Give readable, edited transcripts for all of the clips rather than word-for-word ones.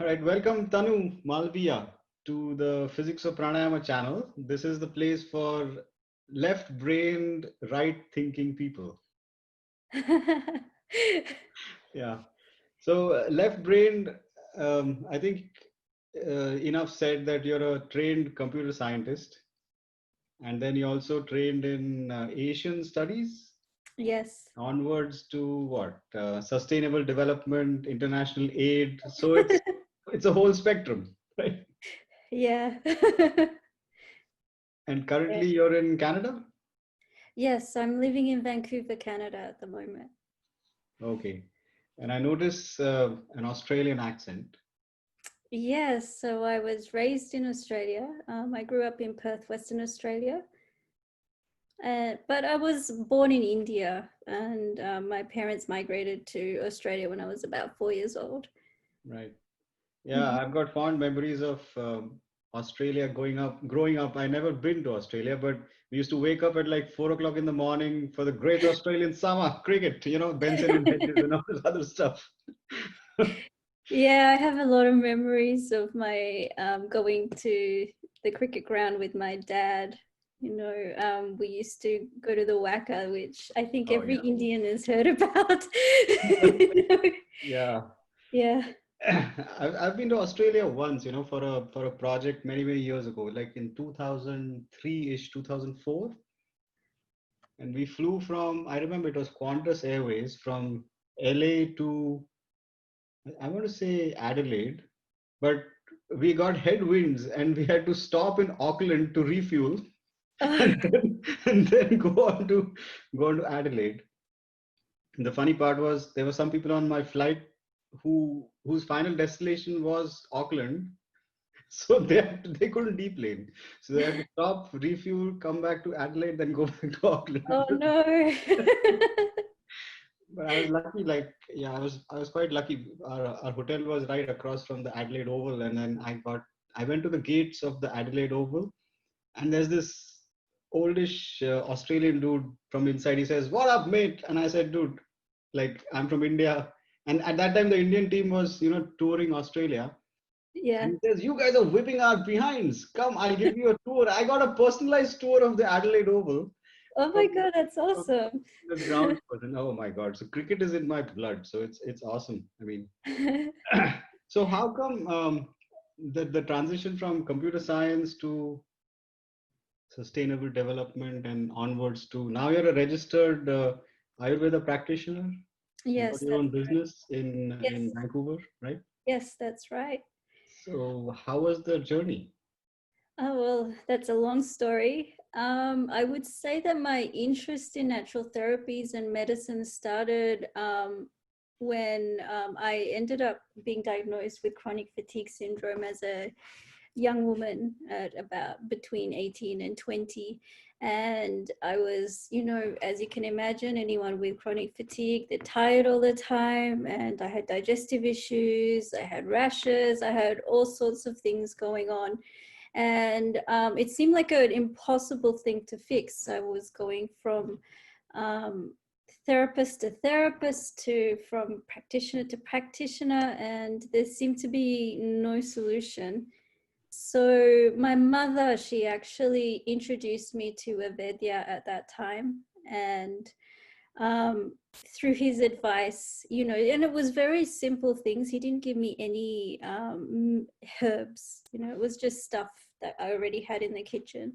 All right, welcome Tanu Malaviya to the Physics of Pranayama channel. This is the place for left-brained, right-thinking people. Yeah. So left-brained, I think enough said that you're a trained computer scientist, and then you also trained in Asian studies, Yes. onwards to what? Sustainable development, international aid. So it's a whole spectrum, right? Yeah. And Yeah. currently you're in Canada? Yes, I'm living in Vancouver, Canada at the moment. Okay. And I notice an Australian accent. Yes, so I was raised in Australia. I grew up in Perth, Western Australia. But I was born in India, and my parents migrated to Australia when I was about 4 years old. Right. Yeah, Mhm. I've got fond memories of Australia growing up. I never been to Australia, but we used to wake up at like 4 o'clock in the morning for the great Australian summer cricket, Benson and Hedges and all this other stuff. Yeah, I have a lot of memories of my going to the cricket ground with my dad. We used to go to the WACA, which I think Oh, every Indian has heard about. yeah. Yeah. Yeah. I've been to Australia once, for a project many, many years ago, like in 2003-ish, 2004. And we flew from, I remember it was Qantas Airways from LA to, I want to say Adelaide, but we got headwinds and we had to stop in Auckland to refuel Oh, and then go on to Adelaide. And the funny part was there were some people on my flight whose final destination was Auckland. So they couldn't deplane. So they had to stop, refuel, come back to Adelaide, then go back to oh Auckland. no. But I was lucky, like, yeah, I was quite lucky. Our hotel was right across from the Adelaide Oval, and then I went to the gates of the Adelaide Oval, and there's this oldish Australian dude from inside. He says, "What up, mate?" And I said, "Dude, like, I'm from India." And at that time, the Indian team was, touring Australia. Yeah. And he says, "You guys are whipping our behinds. Come, I'll give you a tour." I got a personalized tour of the Adelaide Oval Oh my from, God, that's from awesome. this grounds person. Oh my God! So cricket is in my blood. So it's awesome. I mean, so how come the transition from computer science to sustainable development and onwards to now you're a registered Ayurveda practitioner. You got Yes, your that's own business in yes, Vancouver, right? yes, that's right. So how was the journey? Oh, well, that's a long story. I would say that my interest in natural therapies and medicine started when I ended up being diagnosed with chronic fatigue syndrome as a young woman at about between 18 and 20. And I was, as you can imagine, anyone with chronic fatigue, they're tired all the time. And I had digestive issues, I had rashes, I had all sorts of things going on. And it seemed like an impossible thing to fix. I was going from um, therapist to therapist to from practitioner to practitioner, and there seemed to be no solution. So my mother, she actually introduced me to a Vedya at that time, and through his advice, and it was very simple things. He didn't give me any herbs, it was just stuff that I already had in the kitchen.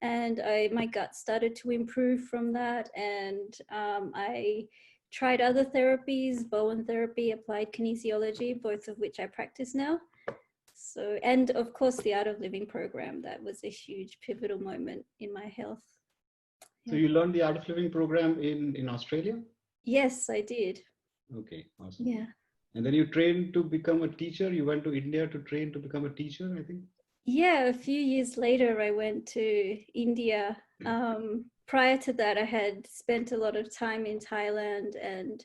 And my gut started to improve from that. And I tried other therapies, Bowen therapy, applied kinesiology, both of which I practice now. So, and of course, the Art of Living program, that was a huge pivotal moment in my health. So Yeah. you learned the Art of Living program in Australia? Yes, I did. Okay, awesome. Yeah. And then you trained to become a teacher. You went to India to train to become a teacher, I think. Yeah, a few years later, I went to India. Prior to that, I had spent a lot of time in Thailand, and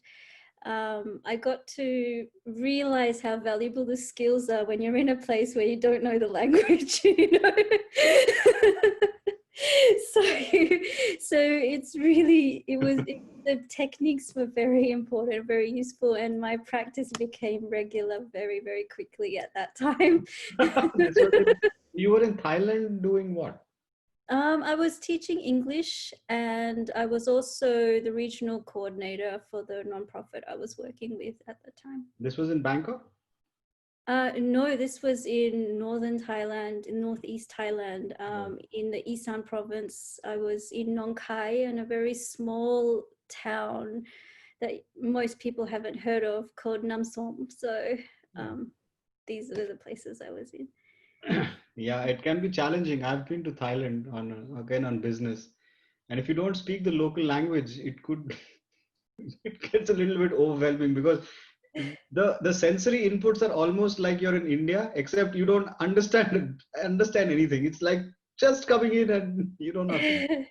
I got to realize how valuable the skills are when you're in a place where you don't know the language, so so it's really the techniques were very important, very useful, and my practice became regular very, very quickly at that time. This was you were in Thailand doing what? I was teaching English, and I was also the regional coordinator for the nonprofit I was working with at the time. This was in Bangkok? No, this was in northern Thailand, in northeast Thailand, Oh. in the Isan province. I was in Nong Khai, in a very small town that most people haven't heard of called Nam Som. So these are the places I was in. Yeah, it can be challenging. I've been to Thailand again on business, and if you don't speak the local language, it could it gets a little bit overwhelming because the sensory inputs are almost like you're in India, except you don't understand anything. It's like just coming in and you don't know nothing.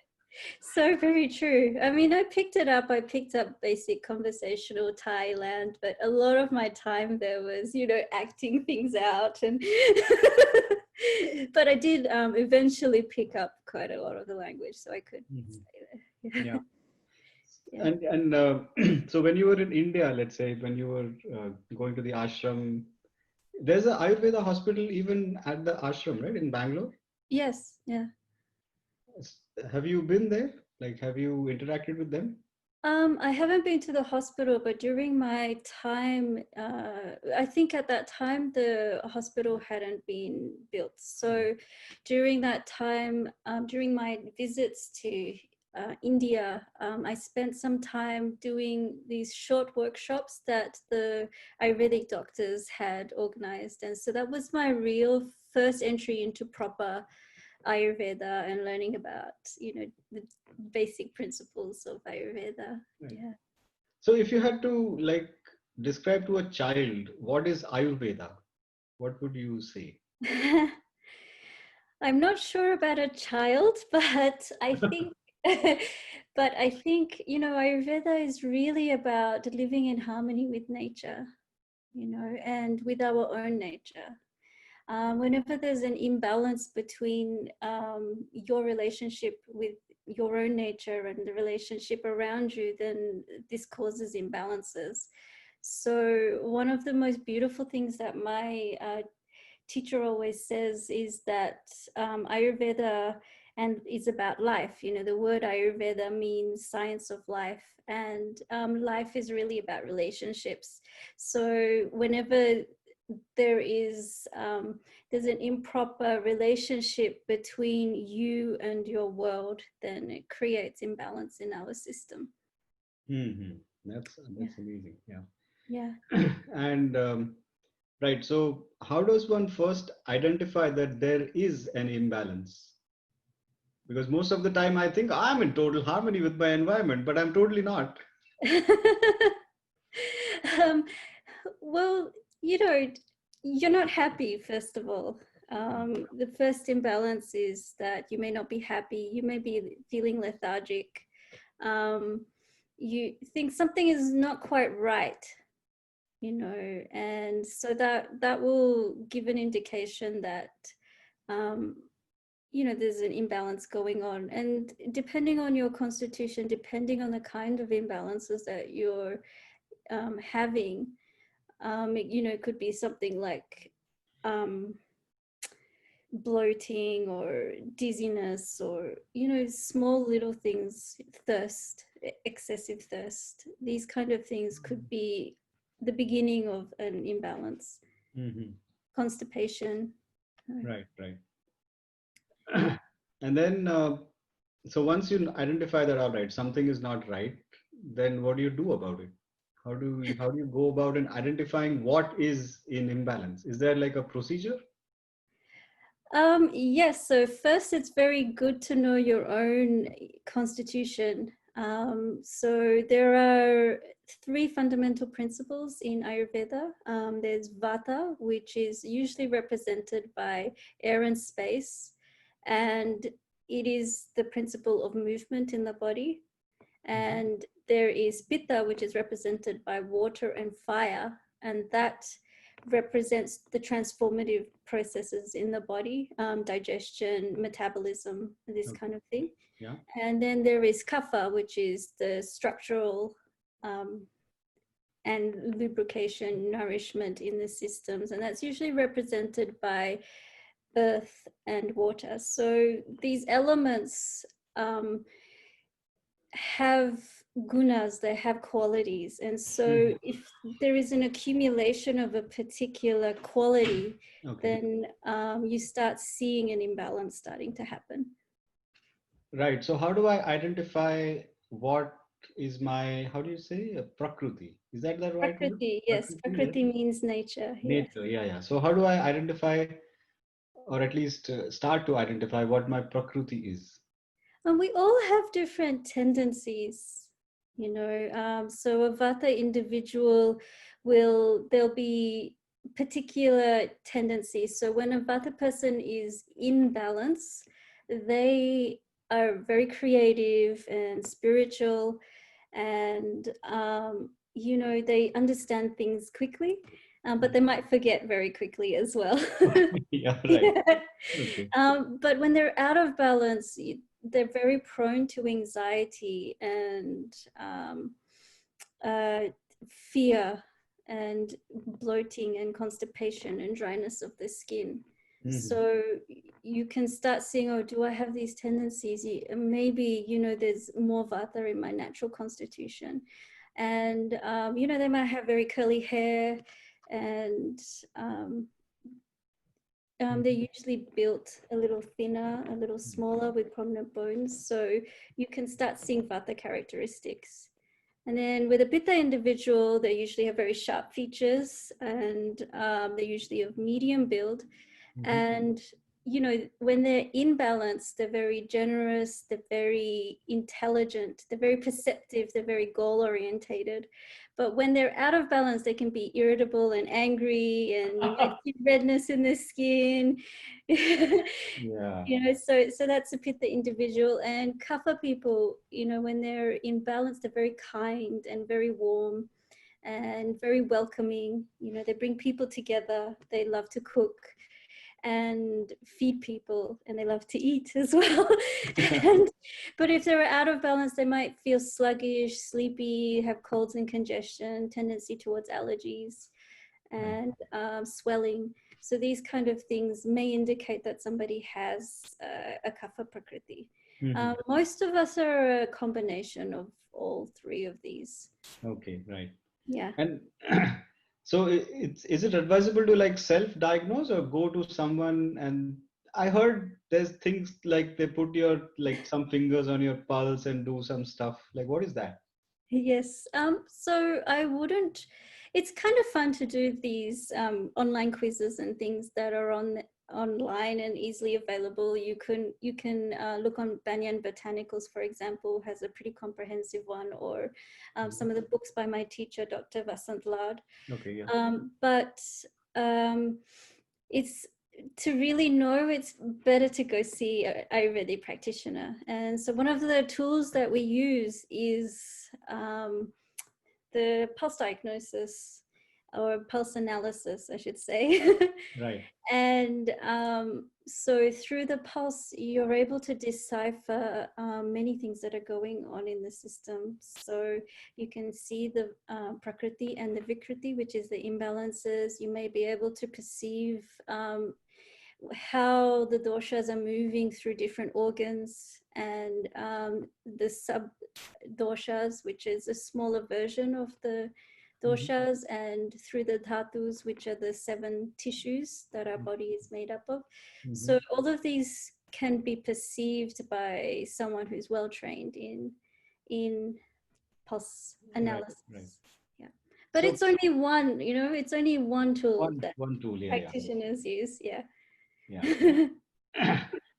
So very true. I mean, I picked it up. I picked up basic conversational Thailand, but a lot of my time there was, acting things out. And but I did eventually pick up quite a lot of the language, so I could stay there. Yeah. Yeah. And so when you were in India, let's say when you were going to the ashram, there's a Ayurveda hospital even at the ashram, right, in Bangalore? Yes. Yeah. Have you been there? Like, have you interacted with them? I haven't been to the hospital, but during my time, I think at that time the hospital hadn't been built. So during that time, during my visits to India, I spent some time doing these short workshops that the Ayurvedic doctors had organized. And so that was my real first entry into proper Ayurveda and learning about, the basic principles of Ayurveda. Right. Yeah. So if you had to like describe to a child what is Ayurveda, what would you say? I'm not sure about a child, but I think Ayurveda is really about living in harmony with nature, and with our own nature. Whenever there's an imbalance between your relationship with your own nature and the relationship around you, then this causes imbalances. So one of the most beautiful things that my teacher always says is that Ayurveda and is about life. The word Ayurveda means science of life, and life is really about relationships. So whenever there's an improper relationship between you and your world, then it creates imbalance in our system. Mm-hmm. That's amazing. Yeah. Yeah. And right. So how does one first identify that there is an imbalance? Because most of the time I think I'm in total harmony with my environment, but I'm totally not. Well, you're not happy, first of all. The first imbalance is that you may not be happy. You may be feeling lethargic. You think something is not quite right, and so that will give an indication that there's an imbalance going on. And depending on your constitution, depending on the kind of imbalances that you're having, it could be something like bloating or dizziness, or small little things, thirst, excessive thirst. These kind of things could be the beginning of an imbalance. Mm-hmm. Constipation. Right. And then so once you identify that, all right, something is not right, then what do you do about it? How do you go about in identifying what is in imbalance? Is there like a procedure? Yes. So first, it's very good to know your own constitution. So there are 3 fundamental principles in Ayurveda. There's Vata, which is usually represented by air and space, and it is the principle of movement in the body. And there is Pitta, which is represented by water and fire, and that represents the transformative processes in the body, digestion, metabolism, this kind of thing. Yeah. And then there is kapha, which is the structural and lubrication, nourishment in the systems. And that's usually represented by earth and water. So these elements have gunas, they have qualities. And so if there is an accumulation of a particular quality, then you start seeing an imbalance starting to happen. Right. So how do I identify what is my, how do you say, Prakruti? Is that the right word? Prakruti, yes. Prakruti means nature. Nature, yeah. So how do I identify, or at least start to identify what my Prakruti is? And we all have different tendencies, you know. So a Vata individual there'll be particular tendencies. So when a Vata person is in balance, they are very creative and spiritual, and you know, they understand things quickly, but they might forget very quickly as well. Yeah, right. Okay. But when they're out of balance, they're very prone to anxiety and fear and bloating and constipation and dryness of the skin. So you can start seeing, oh, do I have these tendencies? Maybe, you know, there's more Vata in my natural constitution. And, you know, they might have very curly hair, and they're usually built a little thinner, a little smaller with prominent bones. So you can start seeing Vata characteristics. And then with a Pitta individual, they usually have very sharp features, and they're usually of medium build. And, you know, when they're in balance, they're very generous, they're very intelligent, they're very perceptive, they're very goal orientated. But when they're out of balance, they can be irritable and angry, and you might see redness in their skin. Yeah. You know, so that's a Pitta individual. And Kapha people, you know, when they're in balance, they're very kind and very warm and very welcoming. You know, they bring people together. They love to cook and feed people, and they love to eat as well. But if they're out of balance, they might feel sluggish, sleepy, have colds and congestion, tendency towards allergies and swelling. So these kind of things may indicate that somebody has a kapha prakriti. Most of us are a combination of all three of these. Okay, right. Yeah. And so is it advisable to like self-diagnose or go to someone? And I heard there's things like they put your like some fingers on your pulse and do some stuff. Like what is that? Yes. So I wouldn't. It's kind of fun to do these online quizzes and things that are online and easily available. You can look on Banyan Botanicals, for example, has a pretty comprehensive one, or some of the books by my teacher, Dr. Vasant Lad. Okay, yeah. But it's, to really know, it's better to go see an Ayurvedic practitioner. And so one of the tools that we use is the pulse diagnosis, or pulse analysis, I should say. Right. And so through the pulse, you're able to decipher many things that are going on in the system. So you can see the Prakruti and the Vikruti, which is the imbalances. You may be able to perceive how the doshas are moving through different organs, and the sub doshas, which is a smaller version of the doshas, and through the dhatus, which are the 7 tissues that our body is made up of. So all of these can be perceived by someone who's well trained in pulse analysis. Right. Yeah, but so, it's only one, you know, it's only one tool that one tool, practitioners use. Yeah.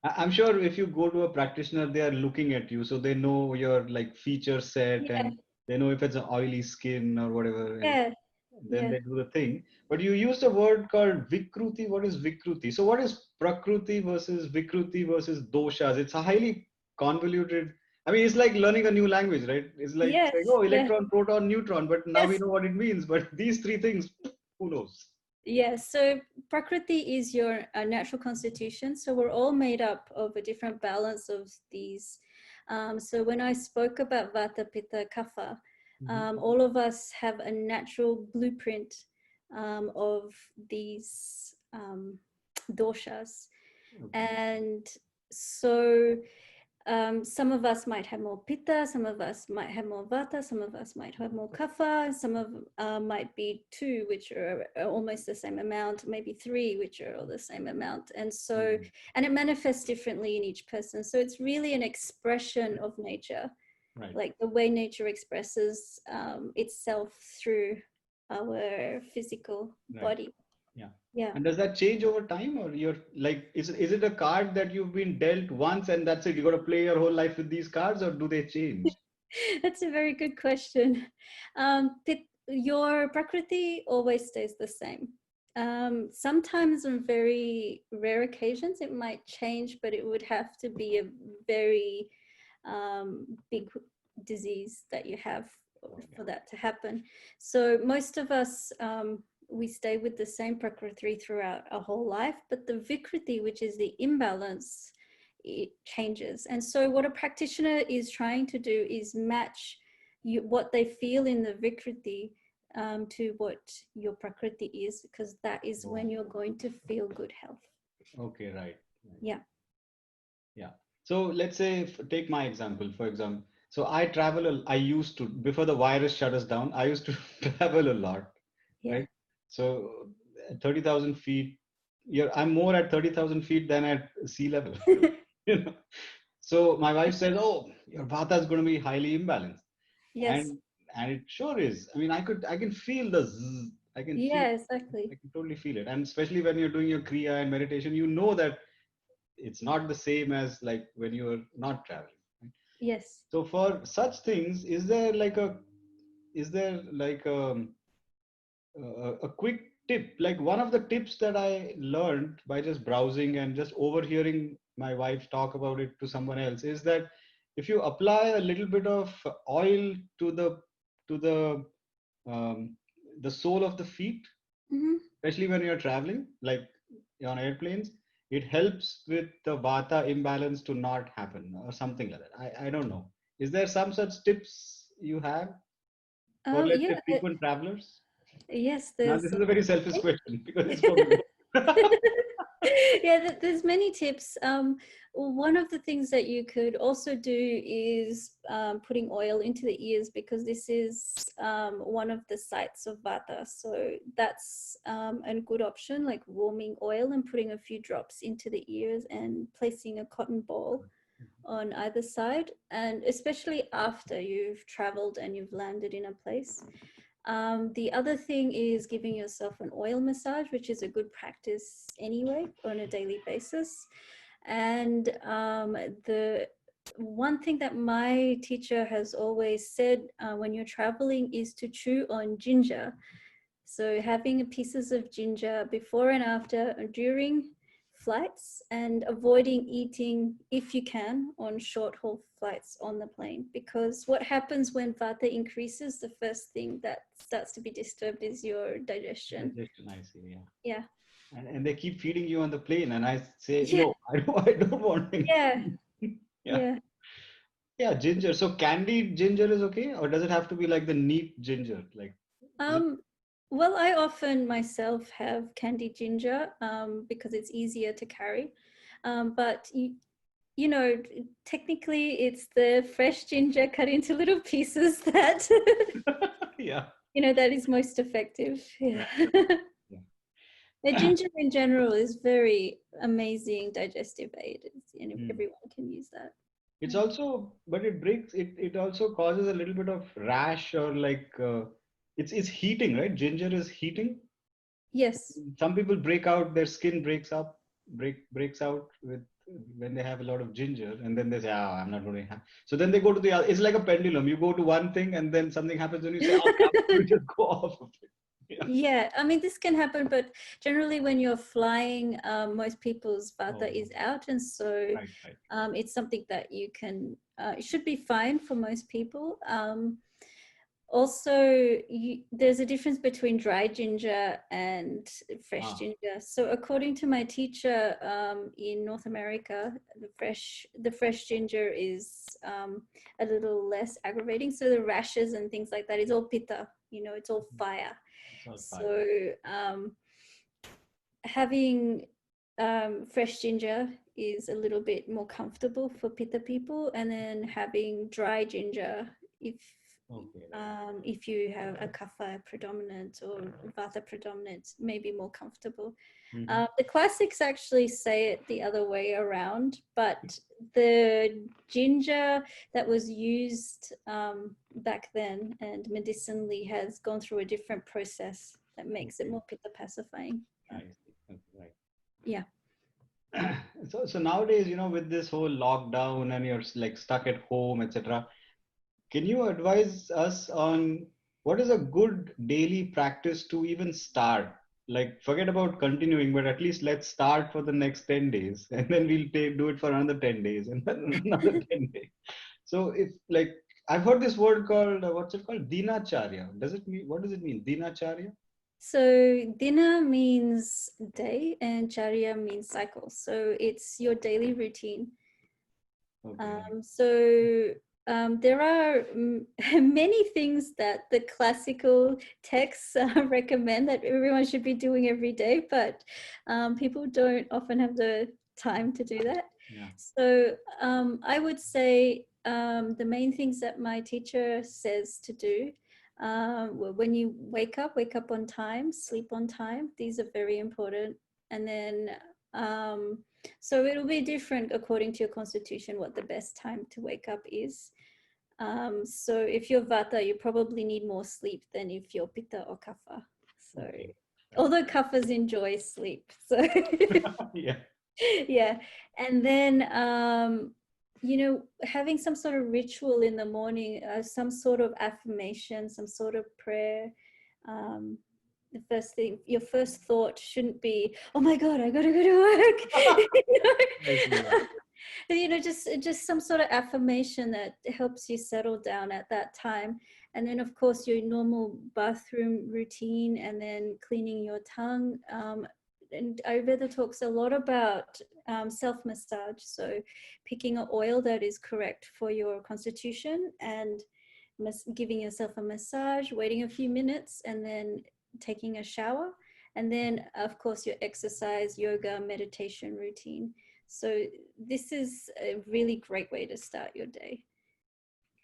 I'm sure if you go to a practitioner, they are looking at you, so they know your like feature set, and they know if it's an oily skin or whatever. And then they do the thing. But you used a word called Vikruti. What is Vikruti? So what is Prakruti versus Vikruti versus doshas? It's a highly convoluted. I mean, it's like learning a new language, right? It's like saying, oh, electron, proton, neutron. But now we know what it means. But these three things, who knows? Yeah, so Prakriti is your natural constitution. So we're all made up of a different balance of these. So when I spoke about Vata, Pitta, Kapha, all of us have a natural blueprint of these doshas. Okay. And so some of us might have more pitta, some of us might have more vata, some of us might have more kapha, some of might be two, which are almost the same amount, maybe three, which are all the same amount. And so, and it manifests differently in each person. So it's really an expression of nature, Right. like the way nature expresses itself through our physical body. Yeah. Yeah. And does that change over time, or you're like, is it a card that you've been dealt once and that's it? You got to play your whole life with these cards, or do they change? That's a very good question. Your Prakriti always stays the same. Sometimes on very rare occasions it might change, but it would have to be a very big disease that you have for that to happen. So most of us, we stay with the same Prakriti throughout our whole life, but the Vikruti, which is the imbalance, it changes. And so what a practitioner is trying to do is match what they feel in the Vikruti to what your Prakriti is, because that is when you're going to feel good health. Okay, right. Yeah. Yeah. So let's say, take my example, for example. So I travel, I used to, before the virus shut us down, I used to travel a lot, Yeah. right? So at 30,000 feet, I'm more at 30,000 feet than at sea level. You know? So my wife says, "Oh, your vata is going to be highly imbalanced," Yes. and it sure is. I mean, I can feel the zzz, I can feel, Yeah, exactly. I can totally feel it. And especially when you're doing your kriya and meditation, you know that it's not the same as like when you're not traveling. Right? Yes. So for such things, is there like a quick tip? Like one of the tips that I learned by just browsing and just overhearing my wife talk about it to someone else is that if you apply a little bit of oil to to the um, the sole of the feet, Mm-hmm. especially when you're traveling, like on airplanes, it helps with the vata imbalance to not happen or something like that. I don't know. Is there some such tips you have for, let's Yeah. say, frequent travelers? Yes. Now, There's. this is a very selfish question because it's for me. Yeah, there's many tips. One of the things that you could also do is putting oil into the ears, because this is one of the sites of vata. So that's a good option, like warming oil and putting a few drops into the ears and placing a cotton ball on either side, and especially after you've traveled and you've landed in a place. The other thing is giving yourself an oil massage, which is a good practice anyway on a daily basis. And the one thing that my teacher has always said when you're traveling is to chew on ginger. So having pieces of ginger before and after during flights, and avoiding eating, if you can, on short haul flights on the plane, because what happens when vata increases, the first thing that starts to be disturbed is your digestion. Digestion, I see. Yeah. Yeah. And they keep feeding you on the plane, and I say, Yeah. no, I don't want Yeah. anything. Yeah. Yeah. Yeah, ginger. So candied ginger is okay, or does it have to be like the neat ginger? Like, is it? Um, well, I often myself have candied ginger because it's easier to carry. But you know, technically it's the fresh ginger cut into little pieces that, Yeah. that is most effective. Yeah. The Yeah. ginger in general is very amazing digestive aid. Hmm. Everyone can use that. It's Yeah. also, but it breaks it. It also causes a little bit of rash, or like it's heating, right? Ginger is heating. Yes. Some people break out, their skin breaks out with when they have a lot of ginger, and then they say, "Oh, I'm not going to have." So then they go to the other. It's like a pendulum. You go to one thing, and then something happens, and you say, "Okay, I'm going to just go off of it." Yeah. Yeah, I mean, this can happen, but generally when you're flying, most people's Oh, vata is out. And so right, right. it's something that you can, it should be fine for most people. also, there's a difference between dry ginger and fresh Ah, ginger. So according to my teacher in North America, the fresh ginger is a little less aggravating. So the rashes and things like that is all pitta, it's all fire. it's all fine. So having fresh ginger is a little bit more comfortable for pitta people, and then having dry ginger, if Okay, right. if you have a kapha predominant or vata predominant, may be more comfortable. Mhm. The classics actually say it the other way around, but the ginger that was used back then and medicinally has gone through a different process that makes it Okay, more pitta pacifying. I see. Okay, Yeah. right. So nowadays, with this whole lockdown and you're like stuck at home, etc. Can you advise us on what is a good daily practice to even start? Like, forget about continuing, but at least let's start for the next 10 days, and then we'll do it for another 10 days, and then another 10 days. So, if like, I've heard this word called, what's it called? Dinacharya. What does it mean? Dinacharya? So dina means day and charya means cycle. So it's your daily routine. Okay. There are many things that the classical texts recommend that everyone should be doing every day, but people don't often have the time to do that. Yeah. So I would say the main things that my teacher says to do when you wake up on time, sleep on time. These are very important. And then so it'll be different according to your constitution what the best time to wake up is. So if you're vata, you probably need more sleep than if you're pitta or kapha. So Okay. although kaphas enjoy sleep, so Yeah. yeah. And then having some sort of ritual in the morning, some sort of affirmation, some sort of prayer. um, the first thing, your first thought shouldn't be, oh my god, I gotta go to work. I see. Yeah. Just some sort of affirmation that helps you settle down at that time. And then of course your normal bathroom routine, and then cleaning your tongue. And Ayurveda talks a lot about self-massage, so picking an oil that is correct for your constitution and giving yourself a massage, waiting a few minutes, and then taking a shower. And then of course your exercise, yoga, meditation routine. So this is a really great way to start your day.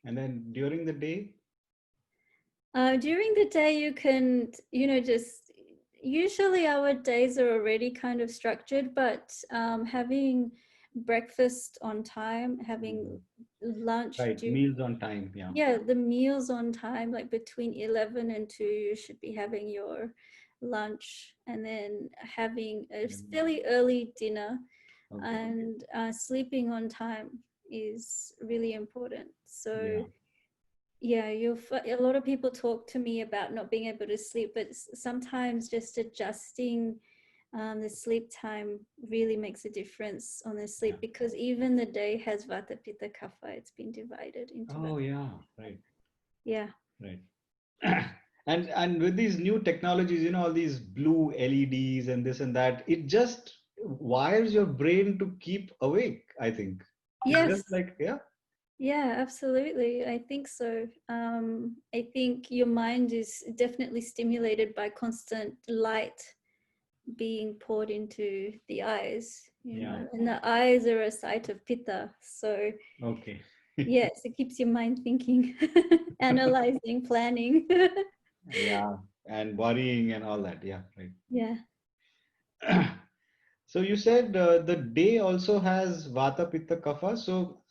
And then during the day, During the day, you can, just usually our days are already kind of structured, but having breakfast on time, having lunch, right, meals on time. Yeah. yeah, the meals on time, like between 11 and 2, you should be having your lunch, and then having a fairly early dinner, Okay. and sleeping on time is really important. So Yeah. yeah, a lot of people talk to me about not being able to sleep, but sometimes just adjusting the sleep time really makes a difference on the Yeah. sleep, because even the day has vata, pitta, kapha. It's been divided into that. Oh, yeah. Right. Yeah. Right. And with these new technologies, all these blue LEDs and this and that, it just wires your brain to keep awake, I think. It's Yes. just like, yeah. Yeah, absolutely. I think so. I think your mind is definitely stimulated by constant light being poured into the eyes, Yeah. and the eyes are a site of pitta. So Okay. yes, it keeps your mind thinking, analyzing, planning. Yeah. And worrying and all that. Yeah. Yeah. Right. So you said the day also has Vata, Pitta, Kapha. So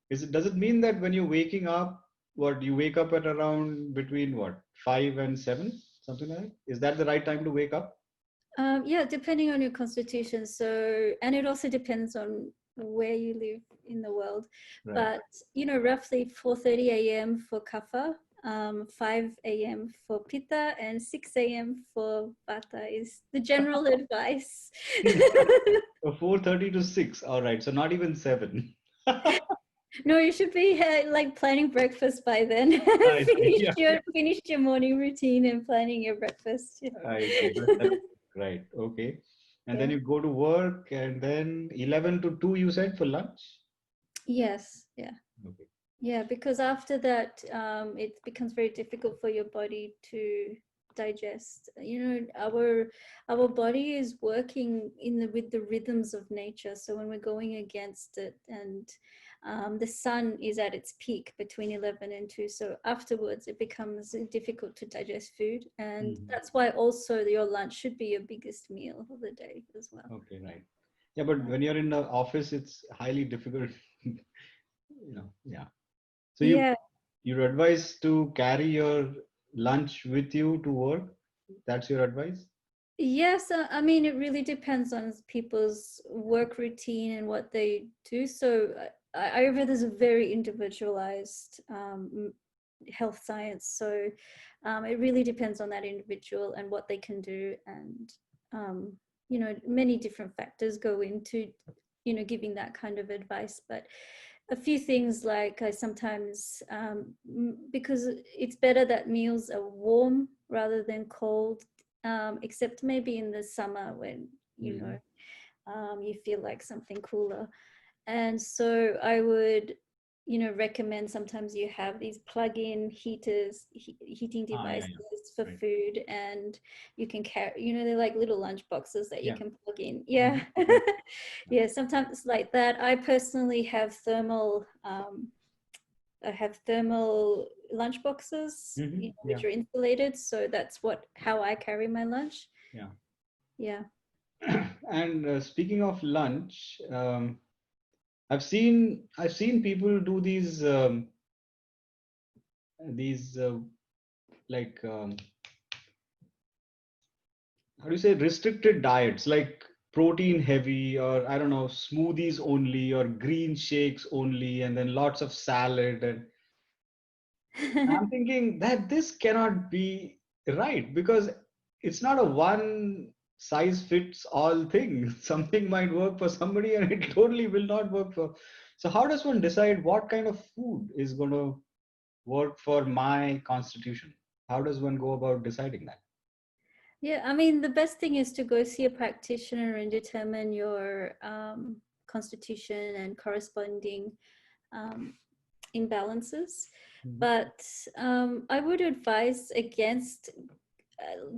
does it mean that when you're waking up, what you wake up at around between what 5 and 7, something like that? Is that the right time to wake up? Yeah, depending on your constitution. So, and it also depends on where you live in the world. Right. But, roughly 4:30 a.m. for Kapha, 5 a.m. for Pitta, and 6 a.m. for Vata is the general advice. So 4:30 to 6. All right. So not even 7. No, you should be like planning breakfast by then. I see. Yeah. Finished your morning routine and planning your breakfast. I see. That's right. Okay. And then Yeah. you go to work, and then 11 to 2, you said, for lunch? Yes. Yeah. Okay. Yeah, because after that, it becomes very difficult for your body to digest. You know, our body is working with the rhythms of nature. So when we're going against it, and the sun is at its peak between 11 and 2, so afterwards it becomes difficult to digest food, and Mhm. that's why also your lunch should be your biggest meal of the day as well. Okay, right. Yeah, but when you're in the office, it's highly difficult. Yeah. So Yeah. your advice to carry your lunch with you to work? That's your advice? Yes, I mean, it really depends on people's work routine and what they do. So Ayurveda is a very individualized health science. So it really depends on that individual and what they can do. And, many different factors go into, giving that kind of advice. But a few things like I sometimes, because it's better that meals are warm rather than cold, except maybe in the summer when Mhm. you feel like something cooler. And so I would recommend sometimes you have these plug-in heating Ah, yeah, devices yeah. for Right. food, and you can carry, they're like little lunch boxes that you Yeah. can plug in. Mhm. Yeah. Right. Yeah, sometimes it's like that. I personally have thermal lunch boxes, Yeah. which are insulated. So that's how I carry my lunch. Yeah. Yeah. And speaking of lunch, I've seen people do these like how do you say, restricted diets, like protein heavy, or I don't know, smoothies only, or green shakes only, and then lots of salad. And I'm thinking that this cannot be right, because it's not a one size fits all thing. Something might work for somebody and it totally will not work for. So how does one decide what kind of food is going to work for my constitution? How does one go about deciding that? Yeah, I mean, the best thing is to go see a practitioner and determine your constitution and corresponding um, imbalances. Mhm. But I would advise against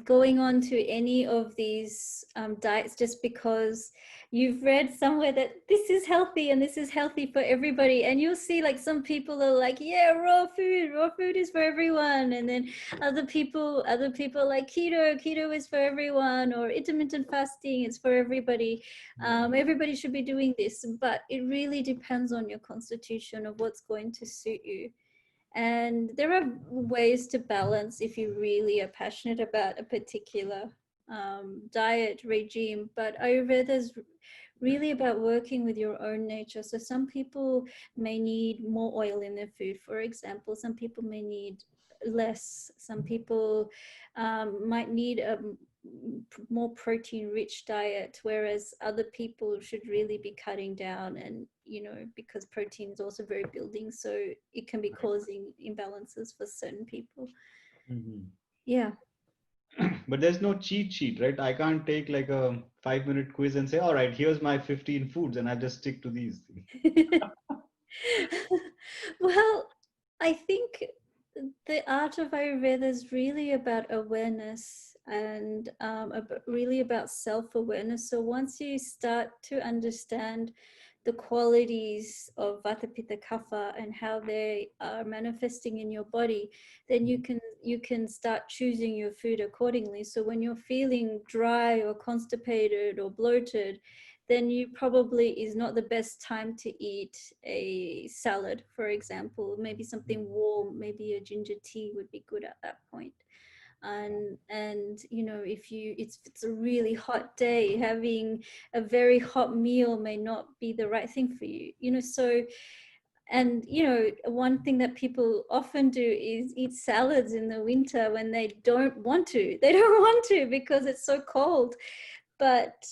going on to any of these diets just because you've read somewhere that this is healthy and this is healthy for everybody, and you'll see like some people are like, yeah, raw food is for everyone, and then other people like keto is for everyone, or intermittent fasting is for everybody. Everybody should be doing this, but it really depends on your constitution of what's going to suit you. And there are ways to balance if you really are passionate about a particular diet regime, but Ayurveda is really about working with your own nature. So some people may need more oil in their food, for example. Some people may need less. Some people might need a more protein rich diet, whereas other people should really be cutting down, and because protein is also very building, so it can be Right. causing imbalances for certain people. Mhm. Yeah. But there's no cheat sheet, right? I can't take like a 5-minute quiz and say, all right, here's my 15 foods, and I just stick to these things. Well, I think the art of Ayurveda is really about awareness, and really about self-awareness. So once you start to understand the qualities of Vata, Pitta, Kapha and how they are manifesting in your body, then you can start choosing your food accordingly. So when you're feeling dry or constipated or bloated, then you probably is not the best time to eat a salad, for example. Maybe something warm, maybe a ginger tea would be good at that point. And if it's a really hot day, having a very hot meal may not be the right thing for you. So, and one thing that people often do is eat salads in the winter when they don't want to. They don't want to because it's so cold. But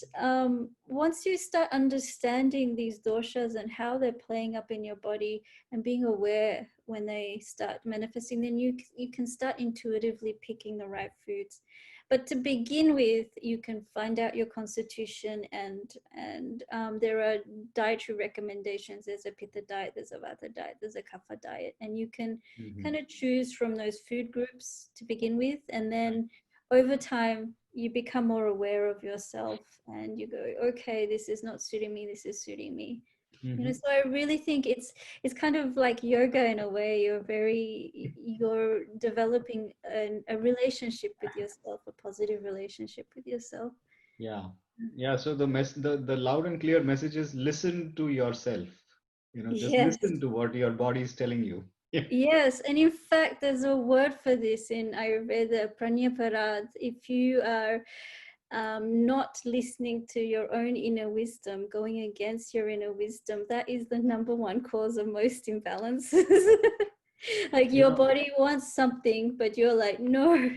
once you start understanding these doshas and how they're playing up in your body and being aware when they start manifesting, then you can start intuitively picking the right foods. But to begin with, you can find out your constitution, and there are dietary recommendations. There's a pitta diet, there's a vata diet, there's a kapha diet, and you can kind of choose from those food groups to begin with, and then over time you become more aware of yourself and you go, okay, this is not suiting me, this is suiting me. You know, so I really think it's kind of like yoga in a way. You're developing a relationship with yourself, a positive relationship with yourself. Yeah, so the loud and clear message is listen to yourself, just Yes. listen to what your body is telling you. Yes, and in fact there's a word for this in Ayurveda, pranya. If you are not listening to your own inner wisdom, going against your inner wisdom, that is the number one cause of most imbalances. Like your body wants something, but you're like, no,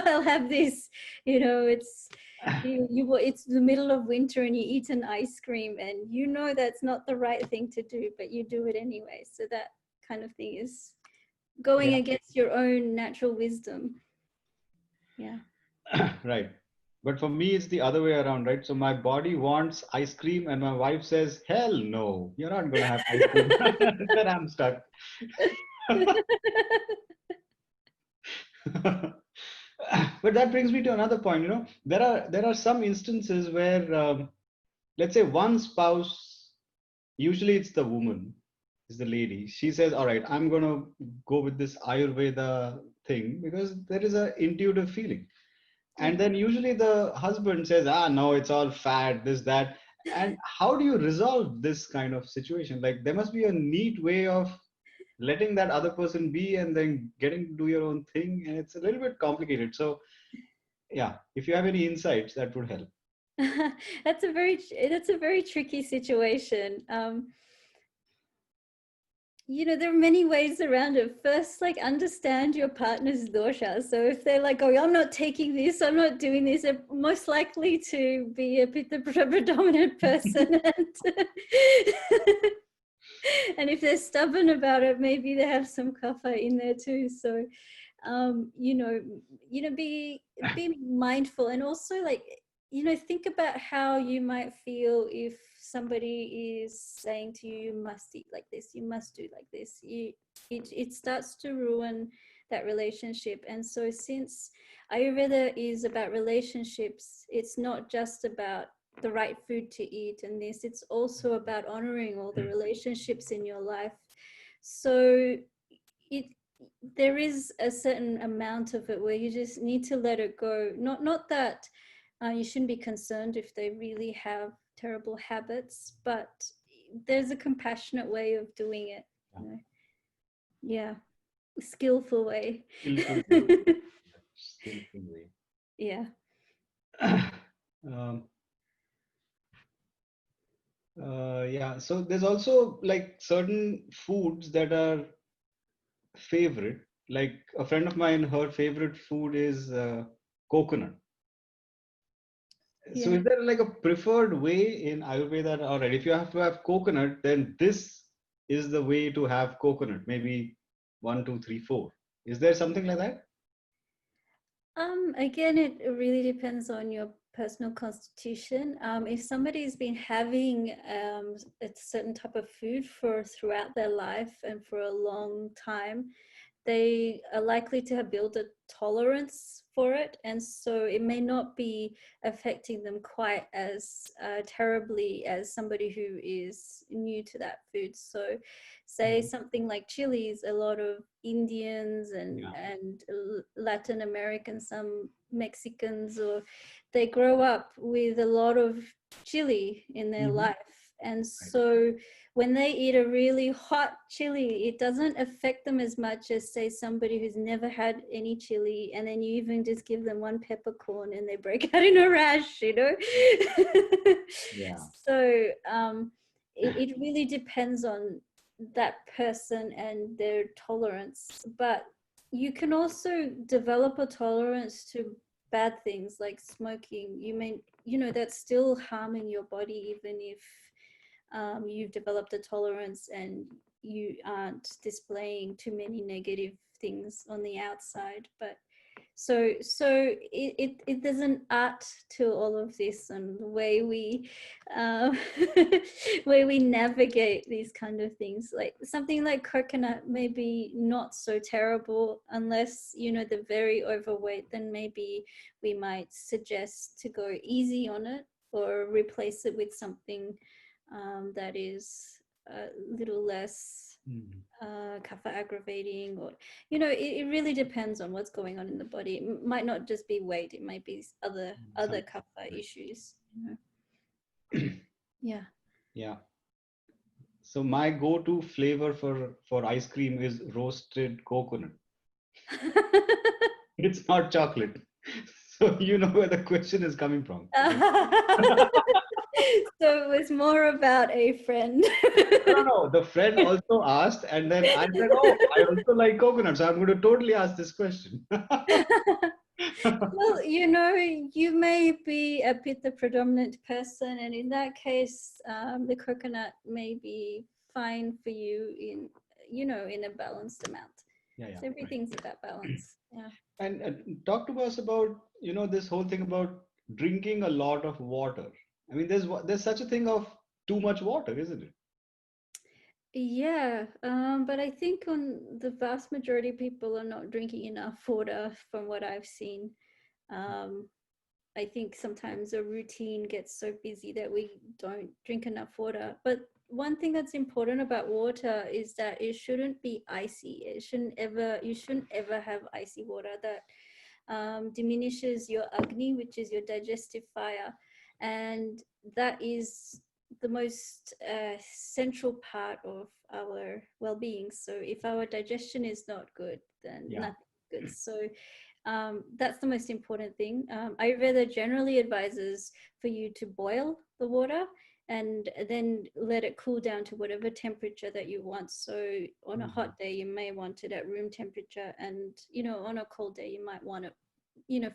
I'll have this. It's it's the middle of winter and you eat an ice cream, and that's not the right thing to do, but you do it anyway. So that kind of thing is going against your own natural wisdom. Yeah. Right. But for me, it's the other way around, right? So my body wants ice cream and my wife says, hell no, you're not going to have ice cream. Then I'm stuck. But that brings me to another point. There are some instances where, let's say one spouse, usually it's the woman, is the lady. She says, all right, I'm going to go with this Ayurveda thing because there is an intuitive feeling. And then usually the husband says, no, it's all fad, this, that. And how do you resolve this kind of situation? Like there must be a neat way of letting that other person be and then getting to do your own thing. And it's a little bit complicated. So yeah, if you have any insights, that would help. That's a very tricky situation. There are many ways around it. First, like, understand your partner's dosha. So if they're like, oh, I'm not taking this, I'm not doing this, they're most likely to be a pitta predominant person. And if they're stubborn about it, maybe they have some kapha in there too. So, be mindful, and also, like, think about how you might feel if somebody is saying to you, you must eat like this, you must do like this. It starts to ruin that relationship. And so since Ayurveda is about relationships, it's not just about the right food to eat and this, it's also about honoring all the relationships in your life. So there is a certain amount of it where you just need to let it go. Not that you shouldn't be concerned if they really have terrible habits, but there's a compassionate way of doing it. Yeah, skillful way. Skillful way. Skillful way. Yeah. Yeah, so there's also like certain foods that are favorite. Like a friend of mine, her favorite food is coconut. So is there like a preferred way in Ayurveda? All right, if you have to have coconut, then this is the way to have coconut. Maybe 1, 2, 3, 4. Is there something like that? Again, it really depends on your personal constitution. If somebody's been having a certain type of food throughout their life and for a long time, they are likely to have built a tolerance for it, and so it may not be affecting them quite as terribly as somebody who is new to that food. So say something like chilies, a lot of Indians and Latin Americans, some Mexicans, or they grow up with a lot of chili in their life, and so when they eat a really hot chili, it doesn't affect them as much as, say, somebody who's never had any chili, and then you even just give them one peppercorn and they break out in a rash, So it really depends on that person and their tolerance. But you can also develop a tolerance to bad things like smoking, that's still harming your body, even if you've developed a tolerance and you aren't displaying too many negative things on the outside. But so there's an art to all of this, and the way we way we navigate these kind of things. Like something like coconut may be not so terrible unless they're very overweight. Then maybe we might suggest to go easy on it or replace it with something that is a little less kapha aggravating, or it really depends on what's going on in the body. It might not just be weight, it might be other kapha issues. Yeah. So my go-to flavor for ice cream is roasted coconut. It's not chocolate. So you know where the question is coming from. So it was more about a friend. No. The friend also asked, and then I said, "Oh, I also like coconut, so I'm going to totally ask this question." Well, you may be a pitta predominant person, and in that case, the coconut may be fine for you in a balanced amount. Yeah. So everything's about balance. Yeah. And talk to us about this whole thing about drinking a lot of water. I mean, there's such a thing of too much water, isn't it? Yeah, but I think on the vast majority of people are not drinking enough water from what I've seen. I think sometimes a routine gets so busy that we don't drink enough water. But one thing that's important about water is that it shouldn't be icy. You shouldn't ever have icy water. That diminishes your agni, which is your digestive fire. And that is the most central part of our well-being. So if our digestion is not good, then nothing's good. So that's the most important thing. Ayurveda generally advises for you to boil the water and then let it cool down to whatever temperature that you want. So on a hot day, you may want it at room temperature, and on a cold day, you might want it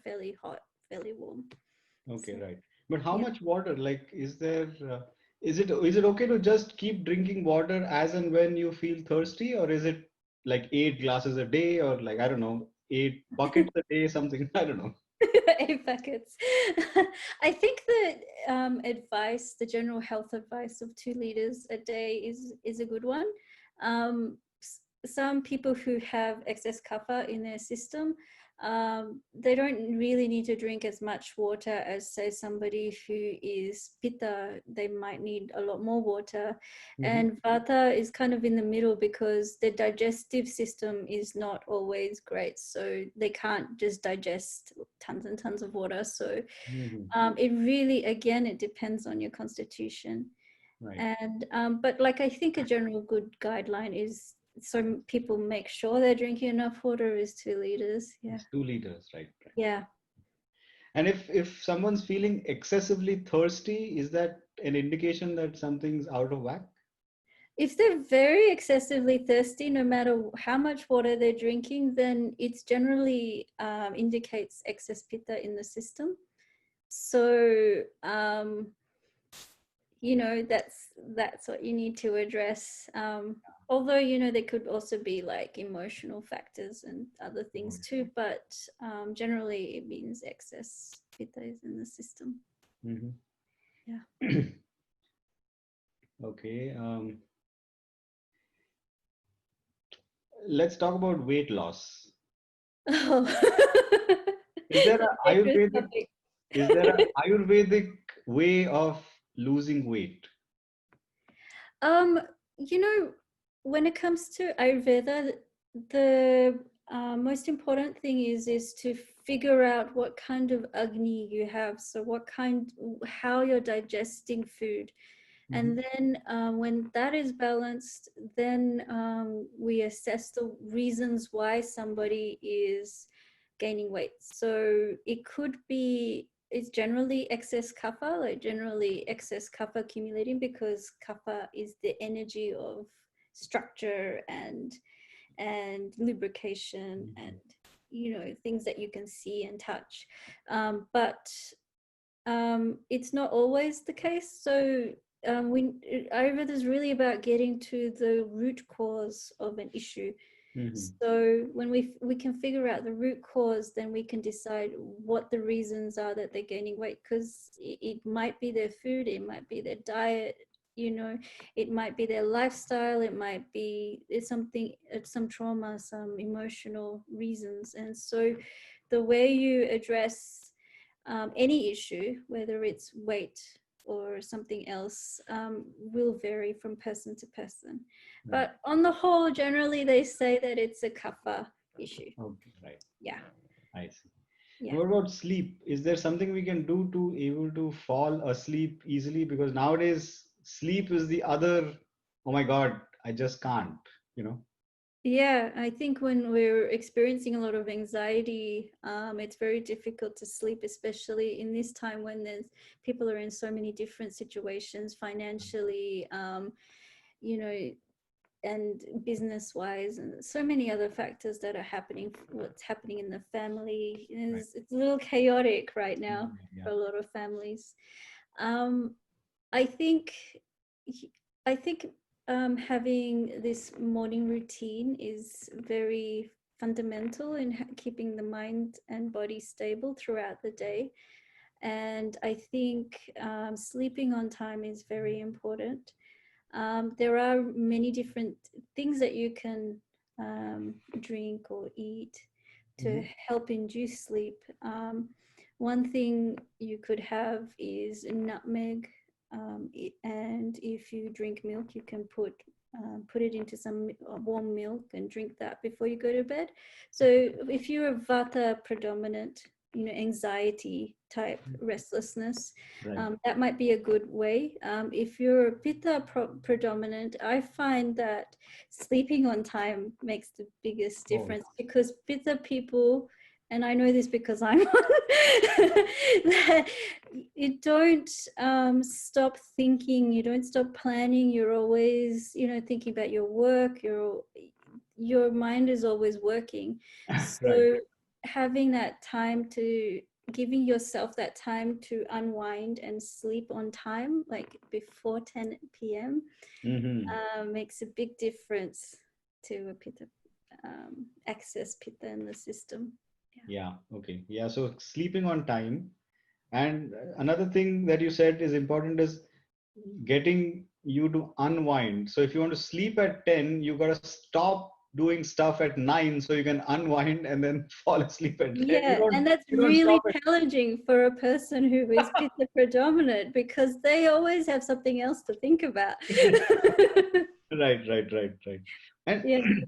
fairly hot, fairly warm. Okay, right. But how much water? Like, is it okay to just keep drinking water as and when you feel thirsty, or is it like 8 glasses a day, or like, I don't know, 8 buckets a day, something? I don't know. 8 buckets. I think that the general health advice of 2 liters a day is a good one. Some people who have excess kapha in their system, they don't really need to drink as much water as, say, somebody who is pitta. They might need a lot more water. And vata is kind of in the middle because their digestive system is not always great. So they can't just digest tons and tons of water. So it really, again, it depends on your constitution. Right. And but like I think a general good guideline is, so people make sure they're drinking enough water, is 2 liters. Yeah. It's 2 liters, right? Yeah. And if someone's feeling excessively thirsty, is that an indication that something's out of whack? If they're very excessively thirsty, no matter how much water they're drinking, then it's generally indicates excess pitta in the system. So that's what you need to address. Although there could also be like emotional factors and other things too, but generally it means excess pitta is in the system. Yeah. Okay. Let's talk about weight loss. Oh. Is there an Ayurvedic way of losing weight? When it comes to Ayurveda, the most important thing is to figure out what kind of agni you have. So how you're digesting food. And then when that is balanced, then we assess the reasons why somebody is gaining weight. So it's generally excess kapha, generally excess kapha accumulating, because kapha is the energy of structure and lubrication and things that you can see and touch. But it's not always the case. So Ayurveda is really about getting to the root cause of an issue. So when we can figure out the root cause, then we can decide what the reasons are that they're gaining weight, because it might be their food, it might be their diet, it might be their lifestyle, it might be some trauma, some emotional reasons. And so the way you address any issue, whether it's weight or something else, will vary from person to person. Right. But on the whole, generally they say that it's a kapha issue. Okay, right. Yeah. I see. Yeah. What about sleep? Is there something we can do to able to fall asleep easily? Because nowadays sleep is the other, oh my God, I just can't, Yeah, I think when we're experiencing a lot of anxiety, it's very difficult to sleep, especially in this time when people are in so many different situations financially, and business-wise, and so many other factors that are happening. What's happening in the family it's a little chaotic right now for a lot of families. I think having this morning routine is very fundamental in keeping the mind and body stable throughout the day. And I think sleeping on time is very important. There are many different things that you can drink or eat to help induce sleep. One thing you could have is nutmeg, and if you drink milk, you can put it into some warm milk and drink that before you go to bed. So if you're a vata predominant, anxiety type restlessness, that might be a good way. If you're a pitta predominant, I find that sleeping on time makes the biggest difference, because pitta people, and I know this because I'm you don't stop thinking, you don't stop planning, you're always thinking about your work, your mind is always working. So having that time giving yourself that time to unwind and sleep on time, like before 10 p.m. Makes a big difference to a pitta, excess pitta in the system. Yeah. Okay. Yeah. So sleeping on time. And another thing that you said is important is getting you to unwind. So if you want to sleep at 10, you got to stop doing stuff at 9 so you can unwind and then fall asleep at 10. Yeah, and that's really challenging for a person who is pitta predominant, because they always have something else to think about. Right. And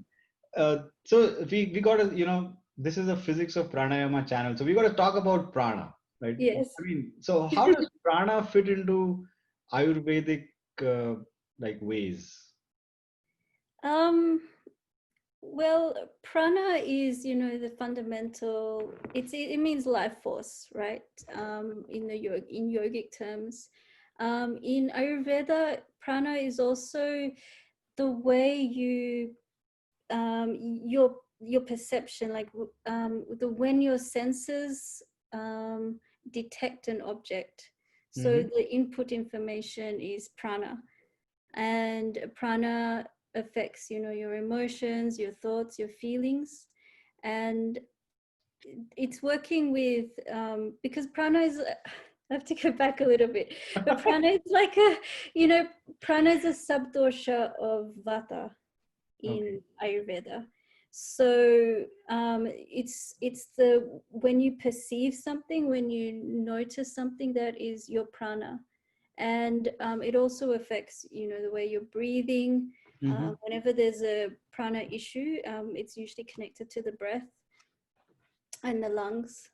so we got to, this is a physics of pranayama channel. So we got to talk about prana, right? Yes. I mean, so how does prana fit into Ayurvedic ways? Well, prana is, the fundamental. It means life force, right? In yogic terms, in Ayurveda, prana is also the way your perception, like when your senses detect an object. So the input information is prana, and prana affects your emotions, your thoughts, your feelings. And it's working with because prana is I have to go back a little bit, but prana is like prana is a subdosha of vata in Ayurveda. So it's the when you perceive something, when you notice something, that is your prana. And it also affects the way you're breathing. Whenever there's a prana issue, it's usually connected to the breath and the lungs.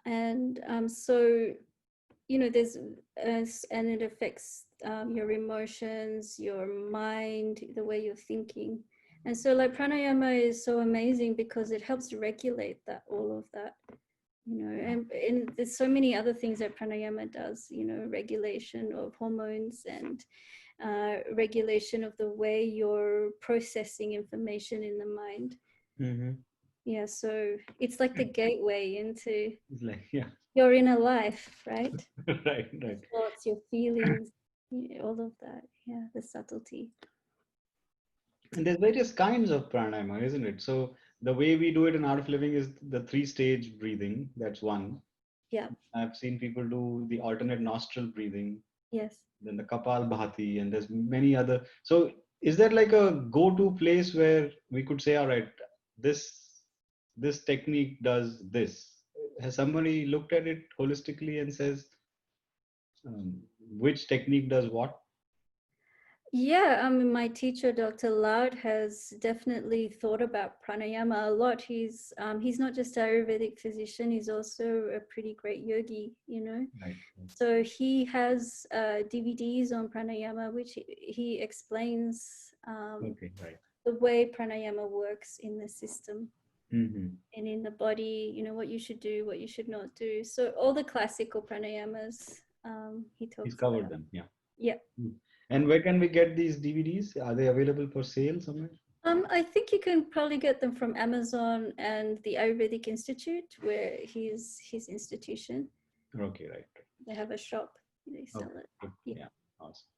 And so there's and it affects your emotions, your mind, the way you're thinking. And so like pranayama is so amazing because it helps regulate all of that, and there's so many other things that pranayama does, regulation of hormones and regulation of the way you're processing information in the mind. Yeah, so it's like the gateway into It's like, yeah, your inner life, right? right, Your right. thoughts, your feelings, all of that. Yeah, the subtlety. And there's various kinds of pranayama, isn't it? So the way we do it in Art of Living is the three-stage breathing. That's one. Yeah, I've seen people do the alternate nostril breathing, yes. then the Kapal Bhati, and there's many other. So is there like a go-to place where we could say, all right, this technique does this? Has somebody looked at it holistically and says which technique does what? Yeah, I mean, my teacher, Dr. Loud, has definitely thought about pranayama a lot. He's not just an Ayurvedic physician; he's also a pretty great yogi, you know. Right. So he has DVDs on pranayama, which he explains Okay. Right. the way pranayama works in the system Mm-hmm. and in the body. You know what you should do, what you should not do. So all the classical pranayamas he He's talks covered about. them. Yeah. Yeah. Mm. And where can we get these DVDs? Are they available for sale somewhere? I think you can probably get them from Amazon and the Ayurvedic Institute, where his institution. Okay, right. They have a shop. They sell Okay, it. good. Yeah. Yeah, awesome.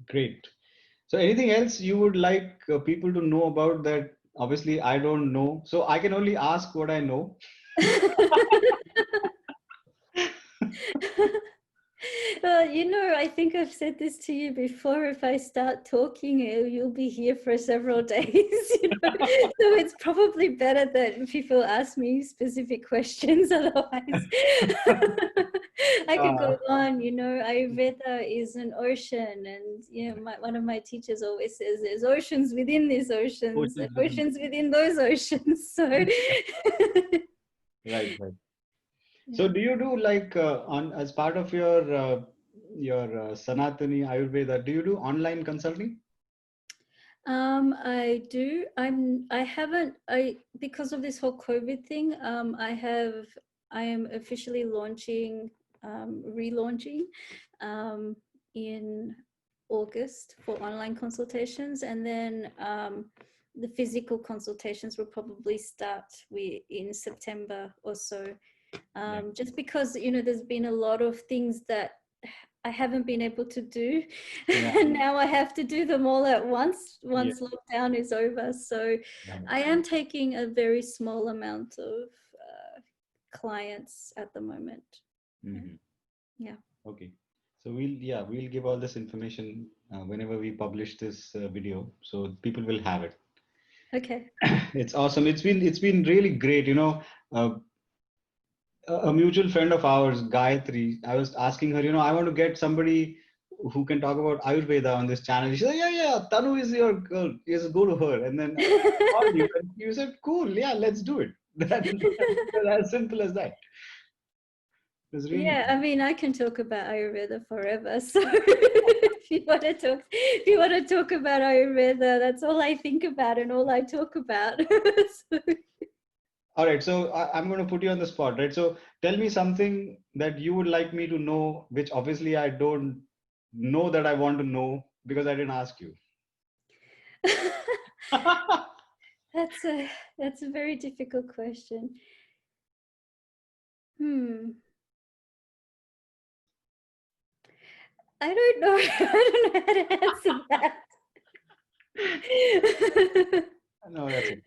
Great. So anything else you would like people to know about that? Obviously, I don't know. So I can only ask what I know. Well, you know, I think I've said this to you before. If I start talking, you'll be here for several days. You know? So it's probably better that people ask me specific questions. Otherwise, I could go on. You know, Ayurveda is an ocean, and you know, one of my teachers always says there's oceans within these oceans, and Oceans within. oceans within those oceans. So, Right, right. So yeah. do you do like on as part of your Sanatani Ayurveda, do you do online consulting? I do. I haven't, because of this whole COVID thing, I am officially relaunching, um, in August for online consultations. And then, the physical consultations will probably start in September or so. Yeah. Just because, you know, there's been a lot of things that I haven't been able to do. Yeah. And now I have to do them all at once Yeah. lockdown is over. So Right. I am taking a very small amount of clients at the moment. Mhm. Yeah. Okay. So we'll give all this information whenever we publish this video, so people will have it. Okay. It's awesome. It's been really great. Uh, a mutual friend of ours, Gayatri, I was asking her, I want to get somebody who can talk about Ayurveda on this channel. She said, yeah, Tanu is your girl. Just go to her. And then I called you and you said, cool, yeah, let's do it. As simple as that. It was really Yeah, I mean, I can talk about Ayurveda forever. So if you want to talk about Ayurveda, that's all I think about and all I talk about. So, all right. So I'm going to put you on the spot, right? So tell me something that you would like me to know, which obviously I don't know that I want to know because I didn't ask you. that's a very difficult question. I don't know. I don't know how to answer that. No, that's it.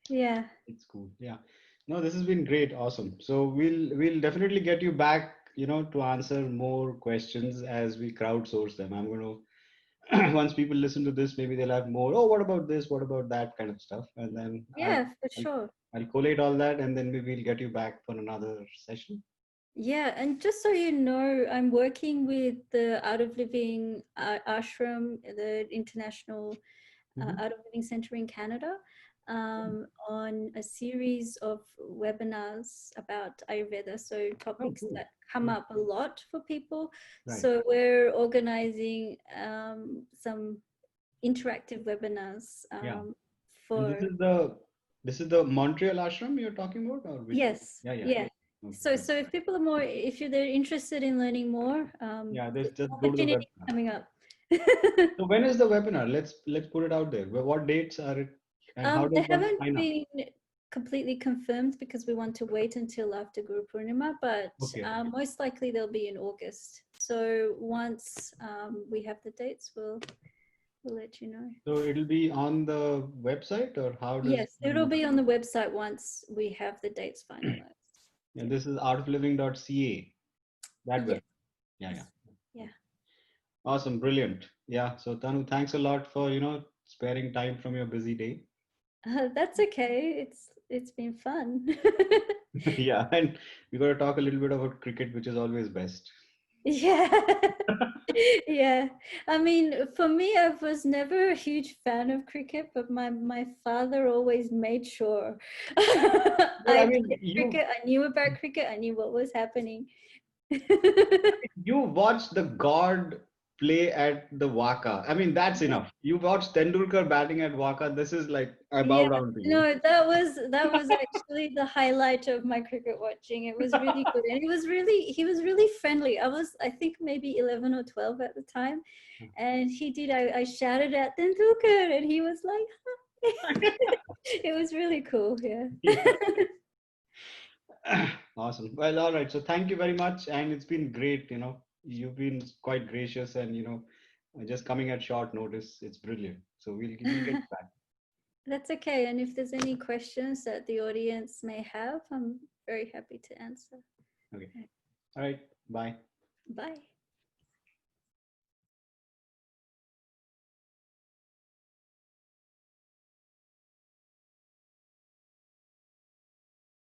Yeah. It's cool. Yeah. No, this has been great. Awesome. So we'll definitely get you back, to answer more questions as we crowdsource them. I'm going to once people listen to this, maybe they'll have more. Oh, what about this? What about that kind of stuff? And then Yeah, for I'll, sure. I'll collate all that, and then maybe we'll get you back for another session. Yeah, and just so you know, I'm working with the Art of Living Ashram, the International Art of Living Center in Canada, on a series of webinars about Ayurveda. So topics Cool. that come up a lot for people. Right. So we're organizing some interactive webinars Yeah. for. And this is the Montreal ashram you're talking about, or which? Yes. Yeah. Okay, so if people are more, if they're interested in learning more, yeah, there's just go to the opportunities website. coming up. So when is the webinar? Let's put it out there. What dates are it, and how They does one haven't sign up? been completely confirmed because we want to wait until after Guru Purnima, but Okay. most likely they'll be in August. So once we have the dates, we'll let you know. So it'll be on the website, or how does Yes, it'll be on the website once we have the dates finalized. And this is artofliving.ca. That Yes. web. Yeah, yeah. Yeah. Awesome, brilliant. Yeah. So Tanu, thanks a lot for sparing time from your busy day. That's okay. It's been fun. Yeah, and we got to talk a little bit about cricket, which is always best. Yeah. Yeah. I mean, for me, I was never a huge fan of cricket, but my father always made sure Well, I I mean, played cricket. I knew about cricket. I knew what was happening. you watched the god play at the WACA. I mean, that's enough. You watched Tendulkar batting at WACA. This is like, I bow Yeah, down to you. no, that was actually the highlight of my cricket watching. It was really good, and he was really friendly. I think maybe 11 or 12 at the time, and I shouted at Tendulkar, and he was like, it was really cool. Yeah. Awesome. Well, all right. So thank you very much. And it's been great. You've been quite gracious and, just coming at short notice. It's brilliant. So we'll get back. That's okay. And if there's any questions that the audience may have, I'm very happy to answer. Okay. All right. Bye. Bye.